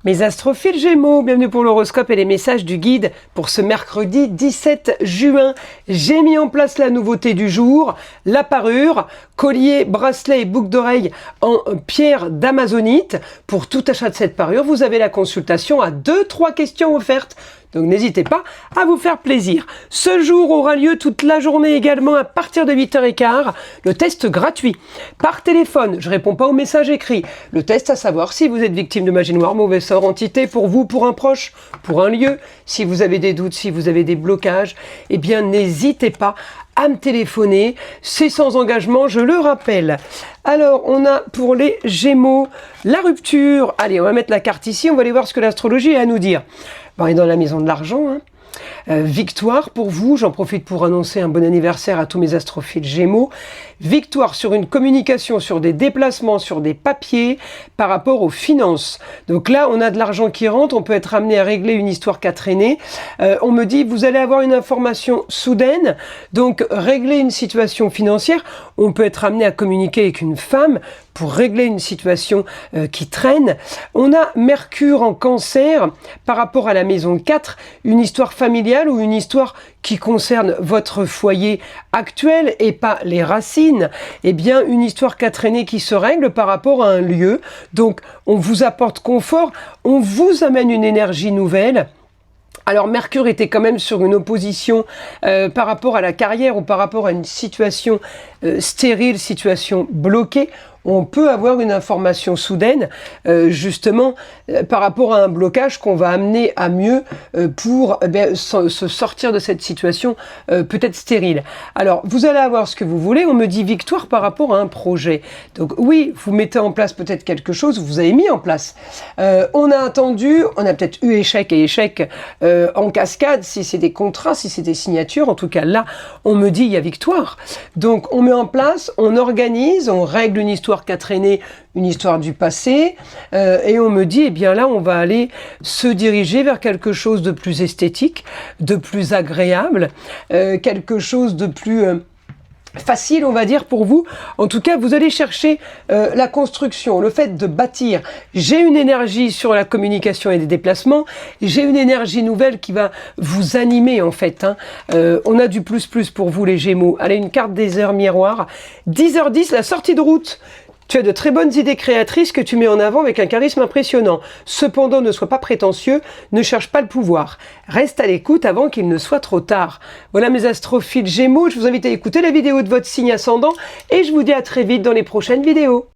Mes astrophiles Gémeaux, bienvenue pour l'horoscope et les messages du guide pour ce mercredi 17 juin. J'ai mis en place la nouveauté du jour, la parure, collier, bracelet et boucle d'oreille en pierre d'amazonite. Pour tout achat de cette parure, vous avez la consultation à 2-3 questions offertes. Donc n'hésitez pas à vous faire plaisir. Ce jour aura lieu toute la journée également à partir de 8h15, le test gratuit. Par téléphone, je ne réponds pas aux messages écrits. Le test à savoir si vous êtes victime de magie noire, mauvais sort, entité, pour vous, pour un proche, pour un lieu. Si vous avez des doutes, si vous avez des blocages, eh bien n'hésitez pas à me téléphoner. C'est sans engagement, je le rappelle. Alors, on a pour les Gémeaux la rupture. Allez, on va mettre la carte ici, on va aller voir ce que l'astrologie a à nous dire. On est dans la maison de l'argent, hein. Victoire pour vous, j'en profite pour annoncer un bon anniversaire à tous mes astrophiles Gémeaux. Victoire sur une communication, sur des déplacements, sur des papiers par rapport aux finances. Donc là, on a de l'argent qui rentre, on peut être amené à régler une histoire qui a traîné. On me dit, vous allez avoir une information soudaine, donc régler une situation financière. On peut être amené à communiquer avec une femme pour régler une situation qui traîne. On a Mercure en Cancer par rapport à la maison 4, une histoire familiale ou une histoire qui concerne votre foyer actuel et pas les racines. Eh bien, une histoire qui a traîné qui se règle par rapport à un lieu. Donc, on vous apporte confort, on vous amène une énergie nouvelle. Alors Mercure était quand même sur une opposition par rapport à la carrière ou par rapport à une situation stérile, situation bloquée. On peut avoir une information soudaine, justement, par rapport à un blocage qu'on va amener à mieux pour se sortir de cette situation peut-être stérile. Alors, vous allez avoir ce que vous voulez. On me dit victoire par rapport à un projet. Donc oui, vous mettez en place peut-être quelque chose, vous avez mis en place. On a attendu, on a peut-être eu échec et échec en cascade, si c'est des contrats, si c'est des signatures. En tout cas, là, on me dit il y a victoire. Donc, on met en place, on organise, on règle une histoire qui a traîné, une histoire du passé, et on me dit, eh bien là, on va aller se diriger vers quelque chose de plus esthétique, de plus agréable, quelque chose de plus facile, on va dire, pour vous. En tout cas, vous allez chercher la construction, le fait de bâtir. J'ai une énergie sur la communication et les déplacements. J'ai une énergie nouvelle qui va vous animer, en fait. Hein. On a du plus pour vous, les Gémeaux. Allez, une carte des heures miroirs. 10h10, la sortie de route. Tu as de très bonnes idées créatrices que tu mets en avant avec un charisme impressionnant. Cependant, ne sois pas prétentieux, ne cherche pas le pouvoir. Reste à l'écoute avant qu'il ne soit trop tard. Voilà mes astrophiles Gémeaux, je vous invite à écouter la vidéo de votre signe ascendant et je vous dis à très vite dans les prochaines vidéos.